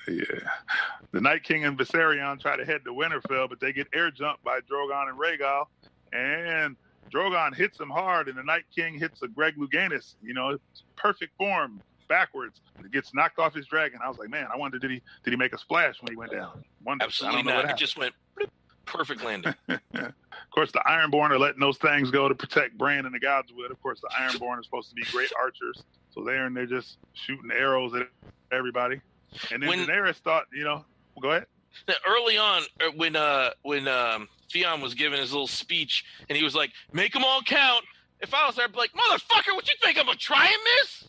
Yeah. The Night King and Viserion try to head to Winterfell, but they get air jumped by Drogon and Rhaegal. And Drogon hits him hard, and the Night King hits a Greg Louganis, perfect form, backwards. It gets knocked off his dragon. I was like, man, I wondered, did he make a splash when he went down? Absolutely not. It just went perfect landing. Of course, the Ironborn are letting those things go to protect Bran and the Godswood. Of course, the Ironborn are supposed to be great archers. So they're just shooting arrows at everybody. And then Daenerys thought, go ahead. Early on, when Theon was giving his little speech, and he was like, make them all count. If I was there, I'd be like, motherfucker, what you think? I'm going to try and miss?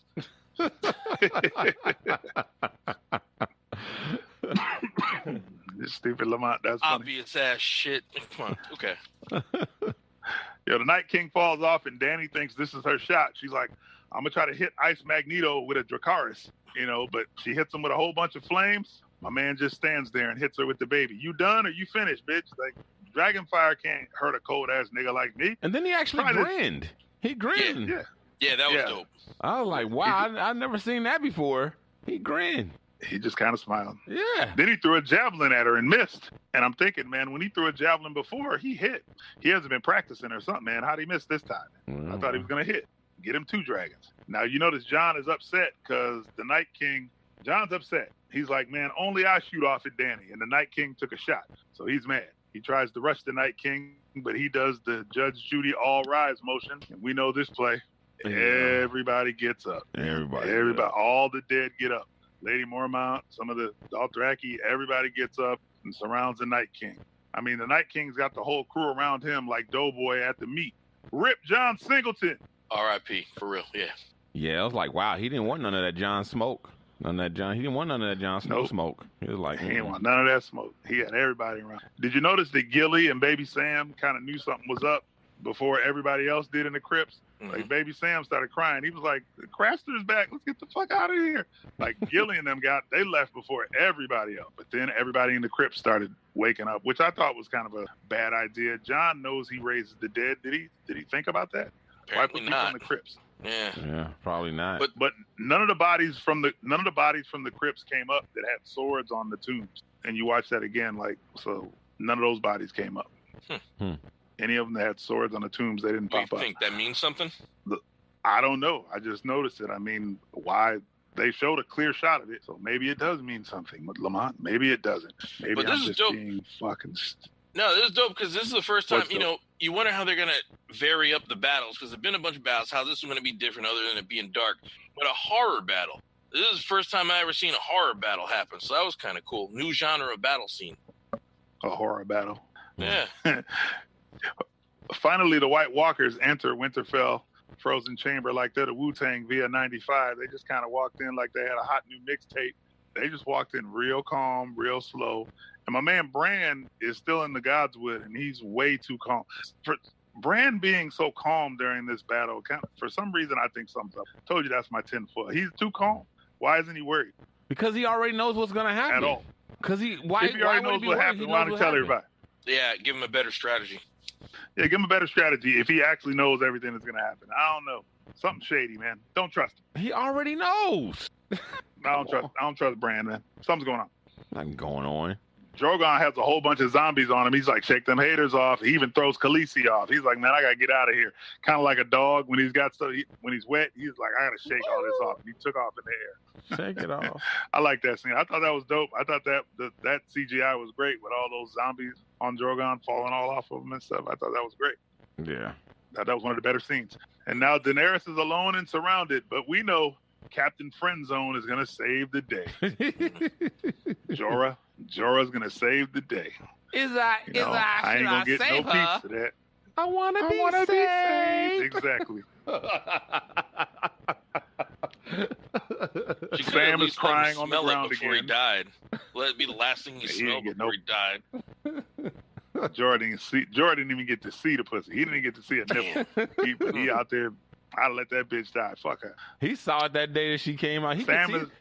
This stupid Lamont, that's funny. Obvious ass shit. Come on, okay. The Night King falls off, and Dany thinks this is her shot. She's like, I'm going to try to hit Ice Magneto with a Dracarys, but she hits him with a whole bunch of flames. My man just stands there and hits her with the baby. You done or you finished, bitch? Like, Dragonfire can't hurt a cold-ass nigga like me. And then he actually grinned. He grinned. Yeah, that was dope. I was like, wow, I've never seen that before. He grinned. He just kind of smiled. Yeah. Then he threw a javelin at her and missed. And I'm thinking, man, when he threw a javelin before, he hit. He hasn't been practicing or something, man. How'd he miss this time? I thought he was going to hit. Get him 2 dragons. Now, you notice Jon is upset because the Night King, Jon's upset. He's like, man, only I shoot off at Dany. And the Night King took a shot. So he's mad. He tries to rush the Night King, but he does the Judge Judy all rise motion. And we know this play. Yeah. Everybody gets up. Everybody. All the dead get up. Lady Mormont, some of the Dothraki, everybody gets up and surrounds the Night King. I mean, the Night King's got the whole crew around him like Doughboy at the meet. Rip John Singleton. R.I.P. For real, yeah. Yeah, I was like, wow, he didn't want none of that John smoke. He didn't want none of that John Snow smoke. He was like, he didn't want none of that smoke. He had everybody around. Did you notice that Gilly and Baby Sam kind of knew something was up before everybody else did in the crypts? Mm-hmm. Like, Baby Sam started crying. He was like, Craster's back. Let's get the fuck out of here. Like, Gilly and them they left before everybody else. But then everybody in the crypt started waking up, which I thought was kind of a bad idea. Jon knows he raises the dead. Did he think about that? Apparently Why put people in the crypts? Yeah, probably not. But none of the bodies from the crypts came up that had swords on the tombs. And you watch that again, so none of those bodies came up. Any of them that had swords on the tombs, they didn't pop up. Do you think that means something? I don't know. I just noticed it. I mean, why? They showed a clear shot of it, so maybe it does mean something. But Lamont, maybe it doesn't. Maybe I'm just being fucking. No, this is dope because this is the first time, you wonder how they're going to vary up the battles because there've been a bunch of battles, how this is going to be different other than it being dark. But a horror battle. This is the first time I ever seen a horror battle happen, so that was kind of cool. New genre of battle scene. A horror battle. Yeah. Finally, the White Walkers enter Winterfell Frozen Chamber like they're the Wu-Tang via 95. They just kind of walked in like they had a hot new mixtape. They just walked in real calm, real slow. And my man Bran is still in the Godswood, and he's way too calm. For Bran being so calm during this battle, for some reason, I think something's up. I told you that's my 10 foot. He's too calm. Why isn't he worried? Because he already knows what's going to happen. At all. Because if he already knows what happened, why don't he tell everybody? Yeah, give him a better strategy. Yeah, give him a better strategy if he actually knows everything that's going to happen. I don't know. Something shady, man. Don't trust him. He already knows. I don't trust Bran, man. Something's going on. Nothing going on. Drogon has a whole bunch of zombies on him. He's like, shake them haters off. He even throws Khaleesi off. He's like, man, I got to get out of here. Kind of like a dog when he's when he's wet, he's like, I got to shake all this off. And he took off in the air. Shake it off. I like that scene. I thought that was dope. I thought that CGI was great with all those zombies on Drogon falling all off of him and stuff. I thought that was great. Yeah. That was one of the better scenes. And now Daenerys is alone and surrounded, but we know Captain Friendzone is going to save the day. Jorah's going to save the day. I ain't going to get no piece of that. I want to be saved. Exactly. Sam is crying on the ground before again. He died. Let it be the last thing he smelled before he died. Jordan didn't even get to see the pussy. He didn't even get to see a nipple. He out there. I'd let that bitch die. Fuck her. He saw it that day that she came out.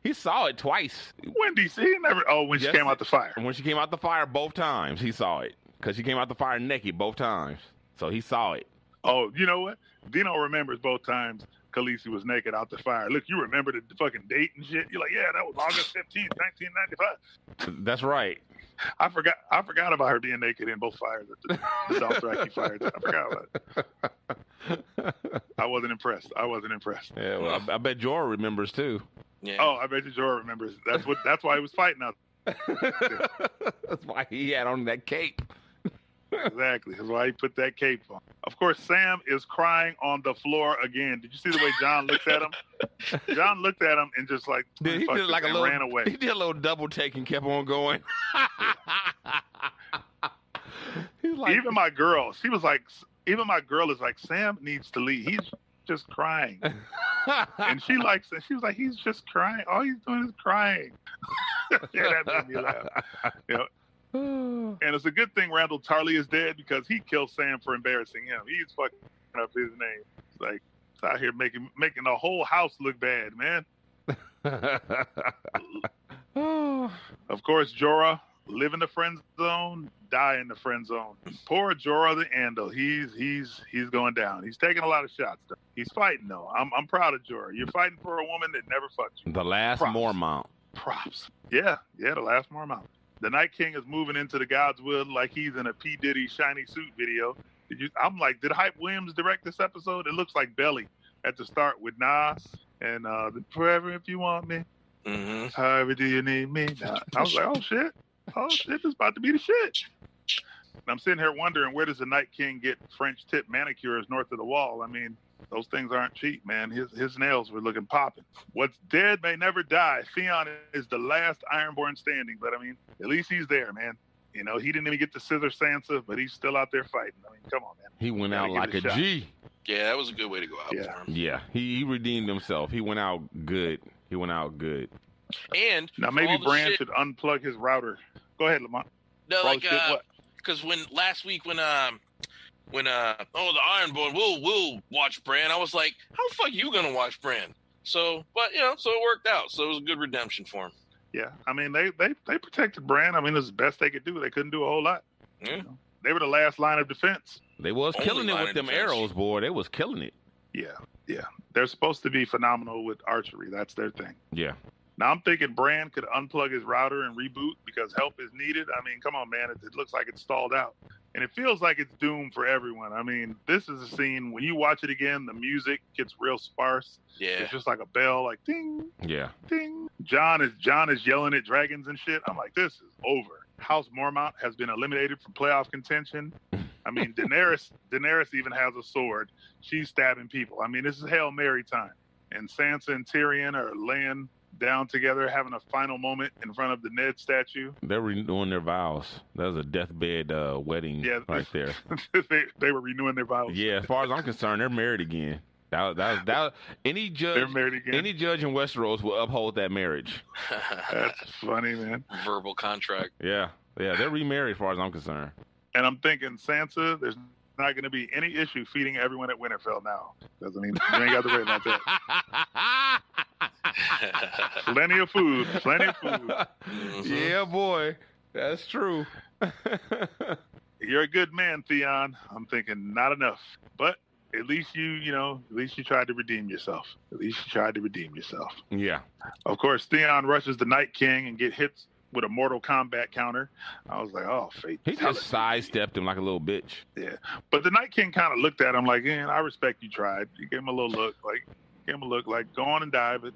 He saw it twice. When did he see it? Never. Oh, when she came out the fire. When she came out the fire both times, he saw it. Because she came out the fire naked both times. So he saw it. Oh, you know what? Dino remembers both times. Khaleesi was naked out the fire. Look, you remember the fucking date and shit? You're like, yeah, that was August 15th, 1995. That's right. I forgot about her being naked in both fires at the Dothraki fires. I forgot about it. I wasn't impressed. Yeah, well, I bet Jorah remembers too. Yeah. Oh, I bet you Jorah remembers. That's why he was fighting out. That's why he had on that cape. Exactly. That's why he put that cape on. Of course, Sam is crying on the floor again. Did you see the way John looked at him? John looked at him and just like he did like a little, ran away. He did a little double take and kept on going. Like, even my girl is like, Sam needs to leave. He's just crying. And she likes it. She was like, he's just crying. All he's doing is crying. Yeah, that made me laugh. You know. And it's a good thing Randall Tarley is dead because he killed Sam for embarrassing him. He's fucking up his name. It's like, it's out here making the whole house look bad, man. Of course, Jorah, live in the friend zone, die in the friend zone. Poor Jorah the Andal. He's going down. He's taking a lot of shots, though. He's fighting, though. I'm proud of Jorah. You're fighting for a woman that never fucked you. The last Mormont. Props. Yeah, the last Mormont. The Night King is moving into the God's will like he's in a P. Diddy shiny suit video. I'm like, did Hype Williams direct this episode? It looks like Belly at the start with Nas and Forever If You Want Me. Mm-hmm. However do you need me? I was like, oh shit, this is about to be the shit. And I'm sitting here wondering, where does the Night King get French tip manicures north of the wall? I mean, those things aren't cheap, man. His nails were looking popping. What's dead may never die. Theon is the last Ironborn standing, but I mean, at least he's there, man. You know, he didn't even get to scissor Sansa, but he's still out there fighting. I mean, come on, man. He went out like a G. Yeah, that was a good way to go out for him. Yeah, he redeemed himself. He went out good. And now maybe Bran should unplug his router. Go ahead, Lamont. No, like because last week when the Ironborn will watch Bran, I was like, how the fuck you gonna watch Bran? So it worked out. So it was a good redemption for him. Yeah, I mean they protected Bran. I mean it was the best they could do. They couldn't do a whole lot. Yeah. You know? They were the last line of defense. They was killing it with them arrows, boy. They was killing it. Yeah. They're supposed to be phenomenal with archery. That's their thing. Yeah. Now I'm thinking Bran could unplug his router and reboot because help is needed. I mean, come on, man. It looks like it's stalled out. And it feels like it's doomed for everyone. I mean, this is a scene, when you watch it again, the music gets real sparse. Yeah. It's just like a bell, like ding, yeah, ding. John is yelling at dragons and shit. I'm like, this is over. House Mormont has been eliminated from playoff contention. I mean, Daenerys even has a sword. She's stabbing people. I mean, this is Hail Mary time. And Sansa and Tyrion are laying down together, having a final moment in front of the Ned statue. They're renewing their vows. That was a deathbed wedding right there. they were renewing their vows. Yeah, as far as I'm concerned, they're married again. That any judge, they're married again. Any judge in Westeros will uphold that marriage. That's funny, man. Verbal contract. Yeah, they're remarried as far as I'm concerned. And I'm thinking, Sansa, there's not going to be any issue feeding everyone at Winterfell now. Doesn't mean you ain't got to worry about that. Plenty of food. Mm-hmm. Yeah, boy. That's true. You're a good man, Theon. I'm thinking not enough. But at least you tried to redeem yourself. Yeah. Of course, Theon rushes the Night King and get hits with a Mortal Kombat counter. I was like, oh, fate. He just sidestepped him like a little bitch. Yeah. But the Night King kind of looked at him like, I respect you tried. You gave him a little look like, go on and die, but,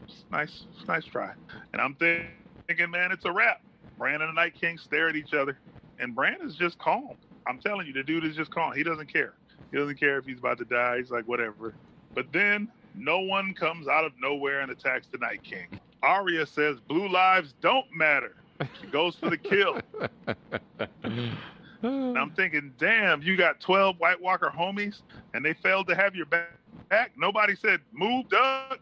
it's nice try. And I'm thinking, man, it's a wrap. Bran and the Night King stare at each other, and Bran is just calm. I'm telling you, the dude is just calm. He doesn't care. He doesn't care if he's about to die. He's like, whatever. But then no one comes out of nowhere and attacks the Night King. Arya says blue lives don't matter. She goes for the kill. And I'm thinking, damn, you got 12 White Walker homies, and they failed to have your back. Nobody said, move, Doug.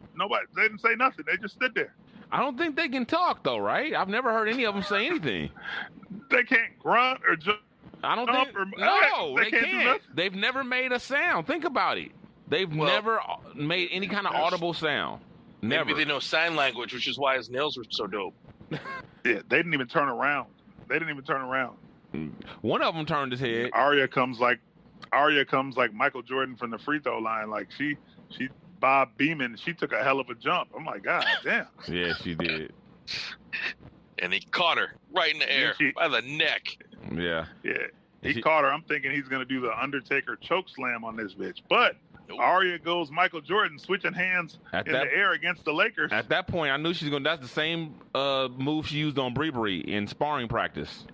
They didn't say nothing. They just stood there. I don't think they can talk, though, right? I've never heard any of them say anything. They can't grunt or jump. I don't think. No, they can't. They've never made a sound. Think about it. They've never made any kind of audible sound. Never. Maybe they know sign language, which is why his nails were so dope. Yeah, they didn't even turn around. One of them turned his head. Arya comes like Michael Jordan from the free throw line. Like she Bob Beeman, she took a hell of a jump. I'm like, God damn. Yeah, she did. And he caught her right in the air by the neck. Yeah. Yeah. He caught her. I'm thinking he's going to do the Undertaker choke slam on this bitch. But Arya goes Michael Jordan, switching hands in the air against the Lakers. At that point, I knew she was going to. That's the same move she used on Bree in sparring practice.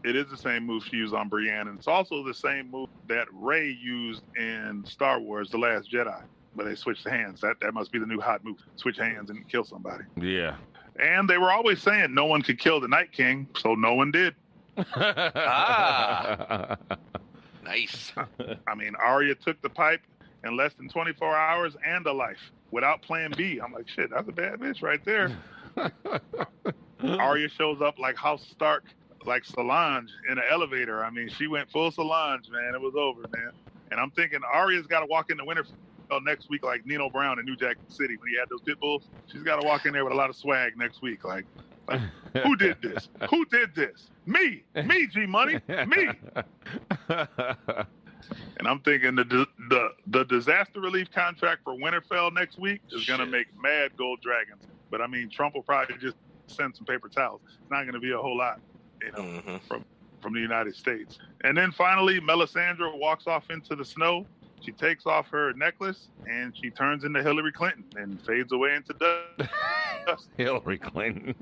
It is the same move she used on Brienne. And it's also the same move that Rey used in Star Wars, The Last Jedi. But they switched hands. That must be the new hot move. Switch hands and kill somebody. Yeah. And they were always saying no one could kill the Night King, so no one did. Nice. I mean, Arya took the pipe in less than 24 hours and a life without plan B. I'm like, shit, that's a bad bitch right there. Arya shows up like House Stark, like Solange in an elevator. I mean, she went full Solange, man. It was over, man. And I'm thinking Arya's got to walk into Winterfell next week like Nino Brown in New Jack City when he had those pit bulls. She's got to walk in there with a lot of swag next week. Like who did this? Who did this? Me, G Money, me. And I'm thinking the disaster relief contract for Winterfell next week is going to make mad gold dragons. But I mean, Trump will probably just send some paper towels. It's not going to be a whole lot, from the United States. And then finally, Melisandre walks off into the snow. She takes off her necklace and she turns into Hillary Clinton and fades away into dust. Hillary Clinton.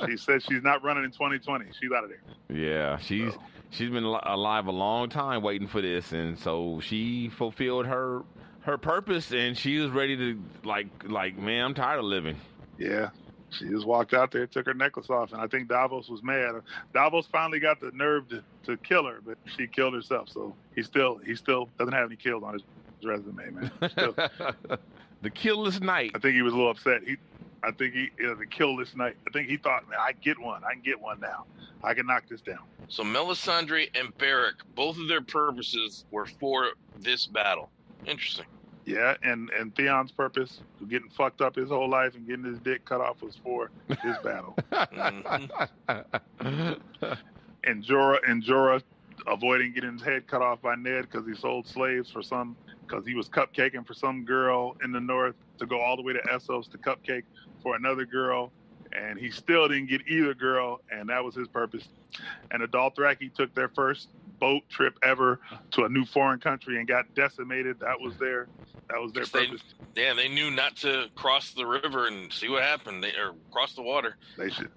She said she's not running in 2020. She's out of there. Yeah, she's been alive a long time waiting for this, and so she fulfilled her purpose, and she was ready to like man, I'm tired of living. Yeah. She just walked out there, took her necklace off, and I think Davos was mad. Davos finally got the nerve to kill her, but she killed herself. So he still doesn't have any kills on his resume, man. The killless night. I think he was a little upset. The killless night. I think he thought, man, I can get one now. I can knock this down. So Melisandre and Beric, both of their purposes were for this battle. Interesting. Yeah, and Theon's purpose, getting fucked up his whole life and getting his dick cut off, was for this battle. And Jorah avoiding getting his head cut off by Ned because he sold slaves because he was cupcaking for some girl in the north to go all the way to Essos to cupcake for another girl. And he still didn't get either girl, and that was his purpose. And the Dothraki took their first boat trip ever to a new foreign country and got decimated. That was their purpose. They knew not to cross the river and see what happened, or cross the water. They should.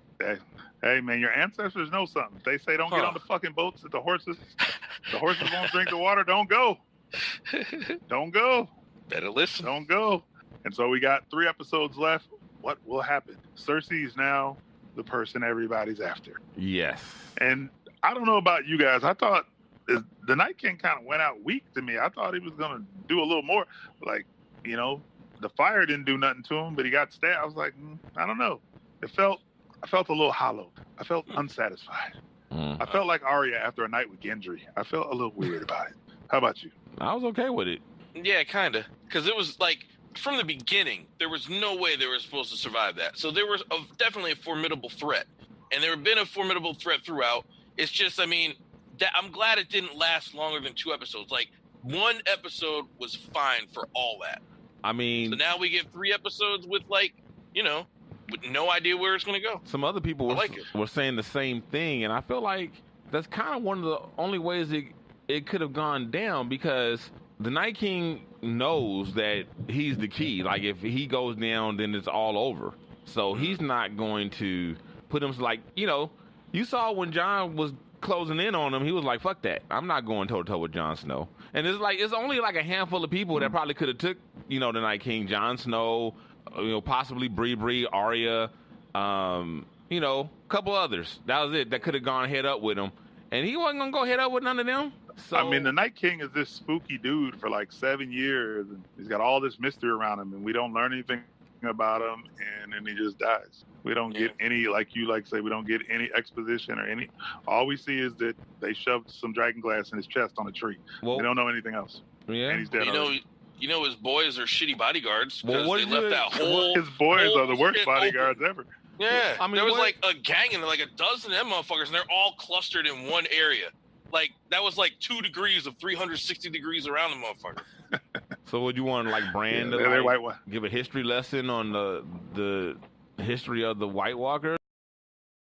Hey man, your ancestors know something. They say don't get on the fucking boats that the horses won't drink the water. Don't go. Don't go. Better listen. Don't go. And so we got 3 episodes left. What will happen? Cersei is now the person everybody's after. Yes. And I don't know about you guys. I thought the Night King kind of went out weak to me. I thought he was going to do a little more. Like, the fire didn't do nothing to him, but he got stabbed. I was like, I don't know. I felt a little hollow. I felt unsatisfied. I felt like Arya after a night with Gendry. I felt a little weird about it. How about you? I was okay with it. Yeah, kind of. Because it was like, from the beginning, there was no way they were supposed to survive that. So there was definitely a formidable threat. And there had been a formidable threat throughout. It's just, I'm glad it didn't last longer than 2 episodes. Like, 1 episode was fine for all that. So now we get 3 episodes with, with no idea where it's going to go. Some other people were saying the same thing, and I feel like that's kind of one of the only ways it could have gone down, because the Night King knows that he's the key. Like, if he goes down, then it's all over. So he's not going to put him, you saw when Jon was closing in on him, he was like, fuck that. I'm not going toe-to-toe with Jon Snow. And it's only like a handful of people that probably could have took, the Night King, Jon Snow, possibly Bree, Arya, a couple others. That was it. That could have gone head up with him. And he wasn't going to go head up with none of them. So, the Night King is this spooky dude for like 7 years. And he's got all this mystery around him, and we don't learn anything about him, and then he just dies. We don't get any, like you say, we don't get any exposition or any. All we see is that they shoved some dragon glass in his chest on a tree. Well, we don't know anything else. Yeah. And he's dead. His boys are shitty bodyguards because they left that whole. His boys are the worst bodyguards ever. Yeah, there was like a gang and like a dozen of them motherfuckers, and they're all clustered in one area. Like, that was like 2 degrees of 360 degrees around the motherfucker. So would you want like Bran to they're like, White. give a history lesson on the history of the White Walkers?